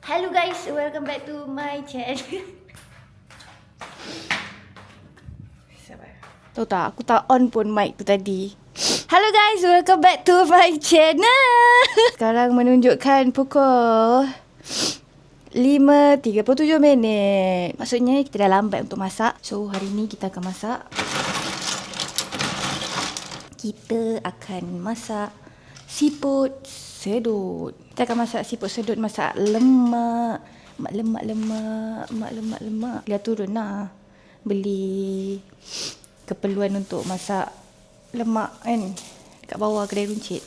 Hello guys, welcome back to my channel. Sabar. Tahu tak, aku tak on pun mic tu tadi. Hello guys, welcome back to my channel. Sekarang menunjukkan pukul 5.37. Maksudnya kita dah lambat untuk masak. So hari ni kita akan masak. Kita akan masak siput sedut. Kita akan masak siput sedut, masak lemak. Lemak. Dia turun lah. Beli keperluan untuk masak lemak kan. Dekat bawah kedai runcit.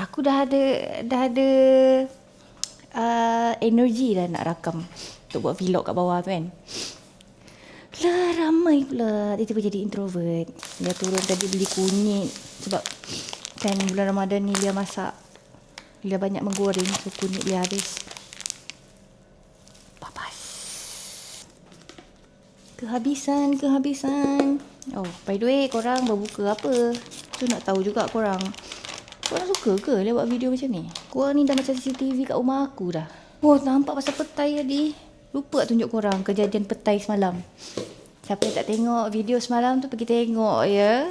Aku dah ada energi dah nak rakam untuk buat vlog kat bawah tu kan. Lah ramai pula. Tiba-tiba jadi introvert. Dia turun tadi beli kunyit. Sebab kan bulan Ramadan ni dia masak. Dia banyak menggoreng. So kunyit dia habis. Papas. Kehabisan. Oh, by the way, korang berbuka apa? Tu nak tahu juga korang. Korang suka ke dia buat video macam ni? Korang ni dah macam CCTV kat rumah aku dah. Oh, nampak pasal petai tadi. Lupa tunjuk korang kejadian petai semalam. Siapa yang tak tengok video semalam tu pergi tengok ya.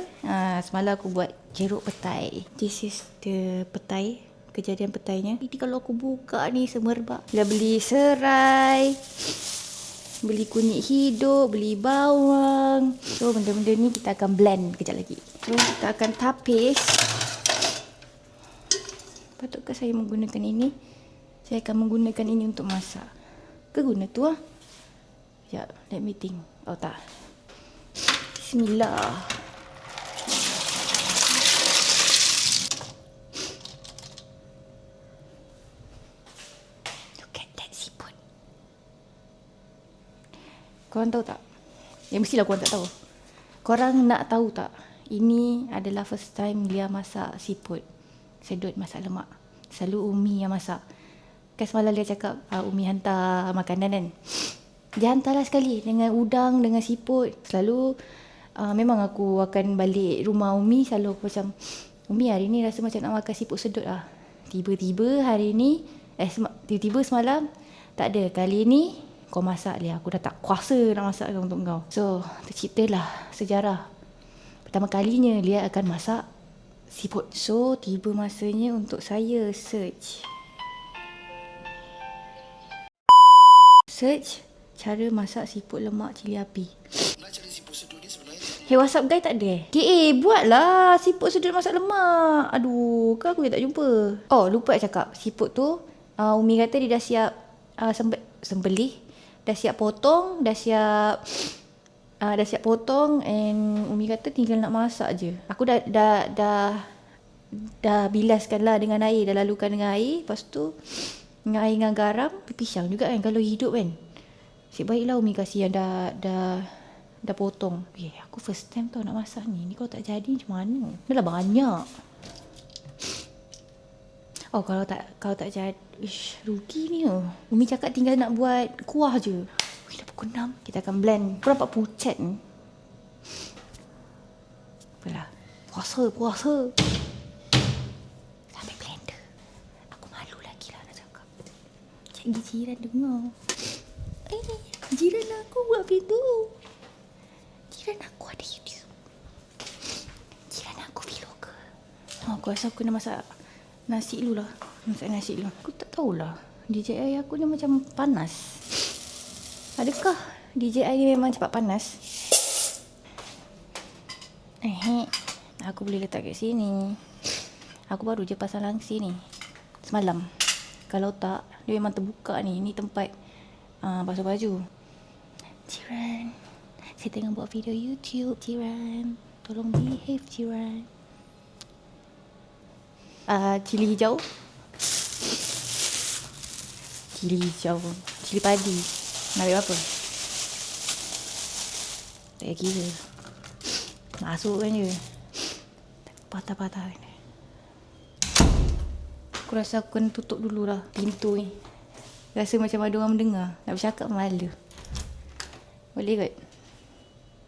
Semalam aku buat jeruk petai. This is the petai. Kejadian petainya. Ini kalau aku buka ni semerbak. Dah beli serai. Beli kunyit hidup. Beli bawang. So benda-benda ni kita akan blend kejap lagi. So kita akan tapis. Patutkah saya menggunakan ini? Saya akan menggunakan ini untuk masak. Ke guna tu lah. Sekejap, let me think. Oh tak. Bismillah. Look at that siput. Korang tahu tak? Ya mestilah korang tak tahu. Korang nak tahu tak? Ini adalah first time dia masak siput sedut, masak lemak. Selalu Umi yang masak. Kan semalam dia cakap Umi hantar makanan kan. Dia hantarlah sekali dengan udang, dengan siput. Selalu memang aku akan balik rumah Umi. Selalu aku macam, Umi hari ni rasa macam nak makan siput sedut lah. Tiba-tiba hari ni tiba-tiba semalam tak ada. Kali ni kau masak dia. Aku dah tak kuasa nak masak untuk kau. So terciptalah sejarah. Pertama kalinya dia akan masak siput. So tiba masanya untuk saya search cara masak siput lemak cili api. Nak cari siput sedut ni sebenarnya. Hey, WhatsApp guy tak ada buatlah siput sedut masak lemak. Aduh, kan aku tak jumpa. Oh, lupa nak cakap. Siput tu Umi kata dia dah siap sembelih. Dah siap potong, dah siap potong, and Umi kata tinggal nak masak je. Aku dah bilaskan lah dengan air, dah lalukan dengan air. Lepas tu dengan air dengan garam, pisang juga kan kalau hidup kan. Asyik baiklah Umi kasih yang dah potong. Aku first time tau nak masak ni. Ni kalau tak jadi macam mana? Dah lah banyak. Oh, kalau tak jadi, rugi ni. Umi cakap tinggal nak buat kuah je. Dah pukul 6. Kita akan blend. Kau nampak pucat ni? Apalah. Puasa. Sampai blender. Aku malu lagi lah nak cakap. Cik jiran dengar. Jiran aku buat pintu. Jiran aku ada YouTube. Jiran aku vlogger. Aku rasa aku nak masak nasi dulu lah. Aku tak tahulah. DJI aku ni macam panas. Adakah DJI ni memang cepat panas? Aku boleh letak kat sini. Aku baru je pasang langsi ni semalam. Kalau tak, dia memang terbuka ni. Ni tempat basuh baju. Jiran, saya tengah buat video YouTube. Jiran, tolong behave Jiran. Cili hijau. Cili padi. Nak ambil apa? Tak payah kira. Masukkan je. Patah-patah ni. Aku rasa aku kena tutup dululah pintu ni. Rasa macam ada orang mendengar. Nak bercakap malu. Boleh kot?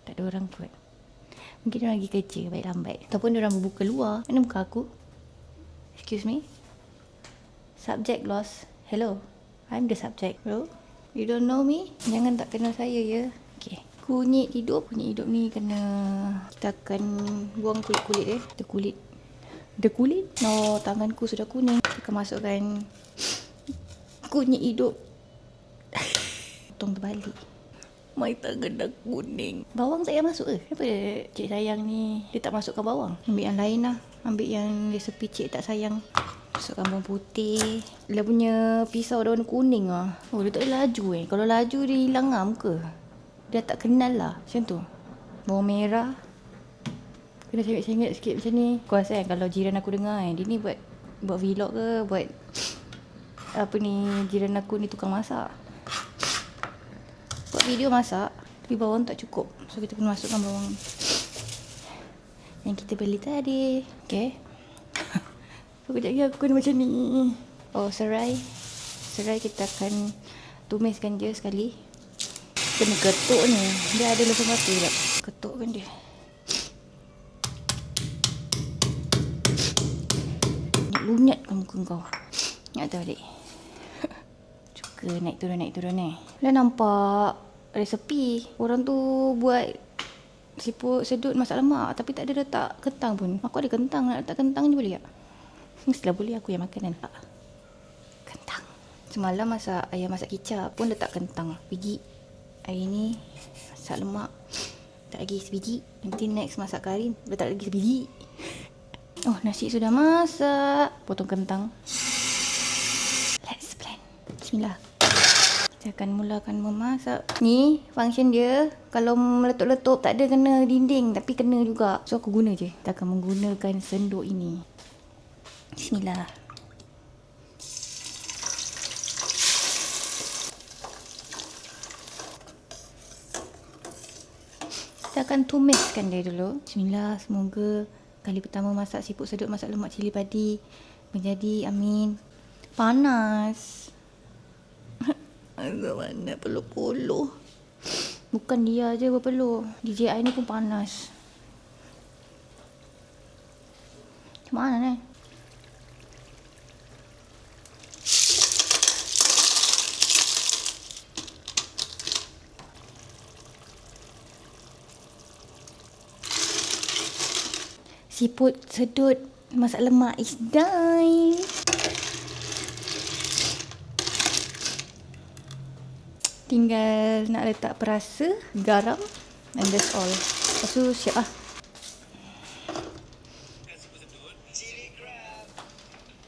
Tak ada orang kot. Mungkin diorang pergi kerja baik lambat. Ataupun diorang berbuka luar. Mana buka aku? Excuse me? Subject lost. Hello. I'm the subject, bro. You don't know me? Jangan tak kenal saya ya. Okay. Kunyit hidup ni kena, kita akan buang kulit-kulit dia. Ada kulit. No, tanganku sudah kuning. Kita akan masukkan kunyit hidup. Potong terbalik. My tangan dah kuning. Bawang tak payah masuk ke? Kenapa cik sayang ni dia tak masukkan bawang? Ambil yang lain lah. Ambil yang resepi cik tak sayang. Masukkan bawang putih. Dia punya pisau dah warna kuning lah. Oh, dia tak boleh laju Kalau laju dia hilang lah muka. Dia tak kenal lah. Macam tu. Bawang merah. Kena sengit-sengit sikit macam ni. Aku rasa kalau jiran aku dengar dia ni buat vlog ke, buat apa ni, jiran aku ni tukang masak. Buat video masak, tapi bawang tak cukup. So kita kena masukkan bawang yang kita beli tadi. Okay. So kejap lagi aku kena macam ni. Oh, serai kita akan tumiskan je sekali. Kena ketuk ni. Dia ada lesung batu tak? Ketukkan dia. Lunyatkan muka kau. Nak tahu adik. Suka naik turun ni. Dah nampak resepi. Orang tu buat siput sedut masak lemak tapi tak ada letak kentang pun. Aku ada kentang, nak letak kentang je boleh tak? Mestilah boleh, aku yang makan kan. Kentang. Semalam ayam masak kicap pun letak kentang. Biji. Hari ni masak lemak. Tak lagi sebiji. Nanti next masak kari letak lagi sebiji. Oh, nasi sudah masak. Potong kentang. Let's blend. Bismillah. Kita akan mulakan memasak. Ni function dia. Kalau meletup-letup tak ada kena dinding, tapi kena juga. So aku guna je. Kita akan menggunakan sendok ini. Bismillah. Kita akan tumiskan dia dulu. Bismillah. Semoga kali pertama masak siput sedut masak lemak cili padi menjadi amin. Panas. Agak mana peluh-peluh. Bukan dia je berpeluh. DJI ni pun panas. Macam mana ni? Siput sedut masak lemak is done. Tinggal nak letak perasa, garam, and that's all. Lepas tu siap lah.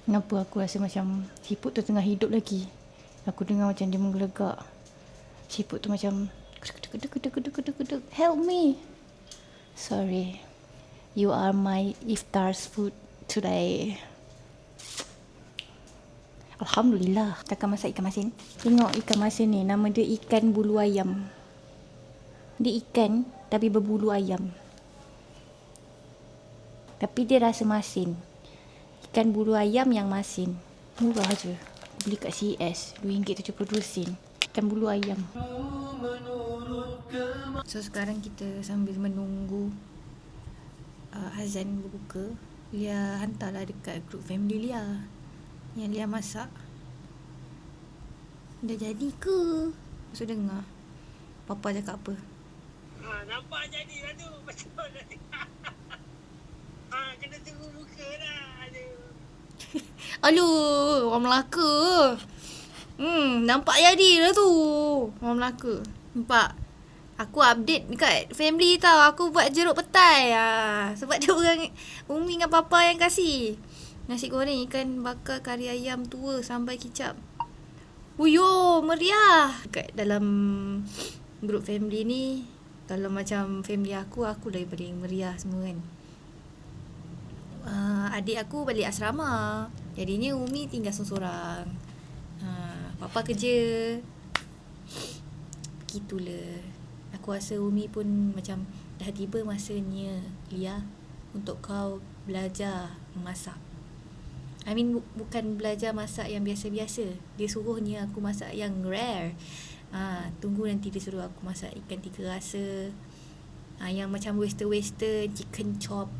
Kenapa aku rasa macam siput tu tengah hidup lagi? Aku dengar macam dia menggelegak. Siput tu macam kedek. Help me. Sorry. You are my iftar's food today. Alhamdulillah. Kita akan masak ikan masin. Tengok ikan masin ni. Nama dia ikan bulu ayam. Dia ikan tapi berbulu ayam. Tapi dia rasa masin. Ikan bulu ayam yang masin. Murah je. Beli kat CES. RM2.70. Ikan bulu ayam. So sekarang kita sambil menunggu azan berbuka. Lia hantarlah dekat grup family Lia yang Lia masak. Dah jadi ke? So dengar Papa cakap apa. Nampak jadi lah tu. Betul lah. Kena tunggu buka dah. Aduh, orang Melaka. Nampak jadi lah tu. Orang Melaka. Nampak. Aku update dekat family tau. Aku buat jeruk petai. Sebab dia orang Umi dengan Papa yang kasih. Nasi goreng ikan bakar kari ayam tua sambal kicap. Uyo, meriah. Dekat dalam grup family ni, kalau macam family aku lah yang paling meriah semua kan. Adik aku balik asrama. Jadinya Umi tinggal seorang-seorang. Papa kerja. Begitulah. Aku rasa Umi pun macam dah tiba masanya Lia untuk kau belajar memasak. I mean bukan belajar masak yang biasa-biasa. Dia suruhnya aku masak yang rare. Tunggu nanti dia suruh aku masak ikan tiga rasa. Yang macam western, chicken chop,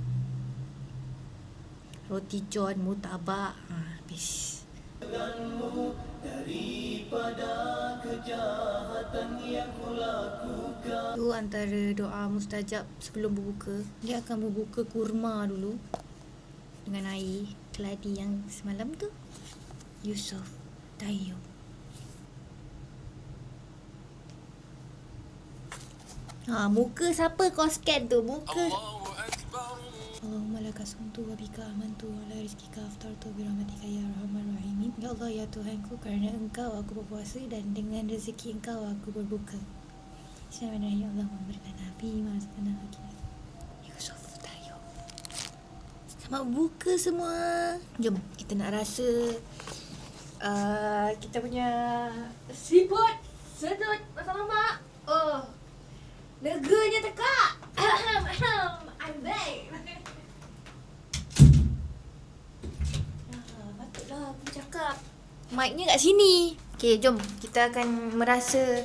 roti john, murtabak. Habis. Itu antara doa mustajab sebelum berbuka. Dia akan berbuka kurma dulu dengan air keladi yang semalam tu. Yusof Tayo. Muka siapa kau scan tu? Muka Allahumma laka sumtu wa bika amantu wa la rizkika aftartu birahmatika ya arhamar rahimin. Ya Allah, ya Tuhanku, kerana Engkau aku berpuasa dan dengan rezeki Engkau aku berbuka. Bismillahirrahmanirrahim. Ya Allah, memberikan Nabi masakan lagi. Yusof Tayo. Selamat buka semua. Jom kita nak rasa kita punya siput sedut bersama mak. Neganya tekak. I'm back. Patutlah aku cakap. Mic-nya kat sini. Okay, jom. Kita akan merasa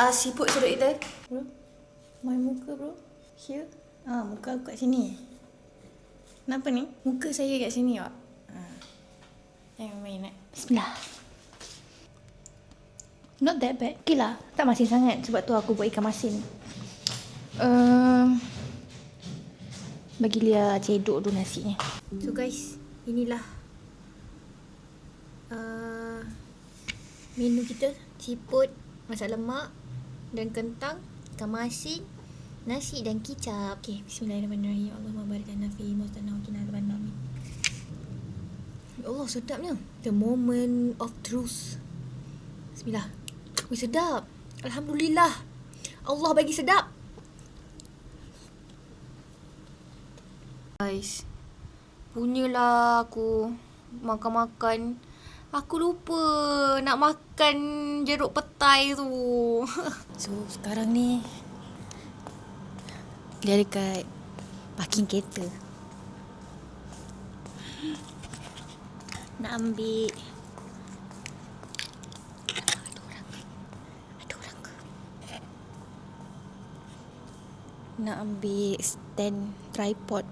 siput sedut kita. Bro, my muka bro. Here. Muka aku kat sini. Kenapa ni? Muka saya kat sini awak. Jangan main Bismillah. Not that bad. Okay lah. Tak masin sangat. Sebab tu aku buat ikan masin. Bagi Lia cedok dulu nasinya. So guys, inilah menu kita. Siput, masak lemak dan kentang, ikan masin, nasi dan kicap. Okay, bismillahirrahmanirrahim. Allahumma barik lana fi mustana wa qina adzabannar. Ya Allah, sedapnya. The moment of truth. Bismillah. Wih, sedap. Alhamdulillah. Allah bagi sedap. Guys, punyalah aku makan-makan. Aku lupa nak makan jeruk petai tu. So, sekarang ni dia dekat parking kereta. Nak ambil nak ambil stand tripod.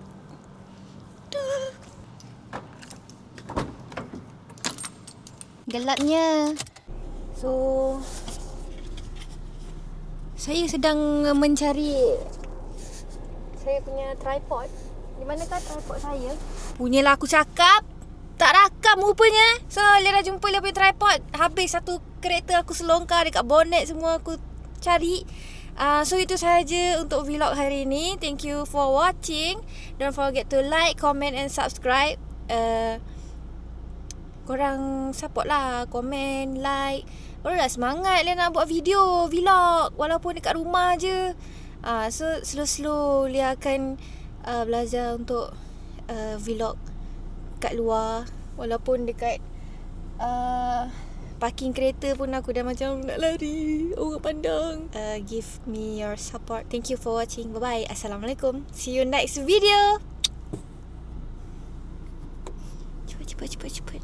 Gelapnya. So, saya sedang mencari saya punya tripod. Di manakah tripod saya? Punyalah aku cakap, tak rakam rupanya. So, Lia dah jumpa Lia punya tripod. Habis satu kereta aku selongkar dekat bonnet semua aku cari. So itu sahaja untuk vlog hari ini. Thank you for watching. Don't forget to like, comment and subscribe. Korang support lah, komen, like. Barulah semangat Lia nak buat video vlog walaupun dekat rumah je. So slow-slow Lia akan belajar untuk vlog kat luar. Walaupun dekat parking kereta pun aku dah macam nak lari. Orang pandang. Give me your support. Thank you for watching. Bye-bye. Assalamualaikum. See you next video. Cepat.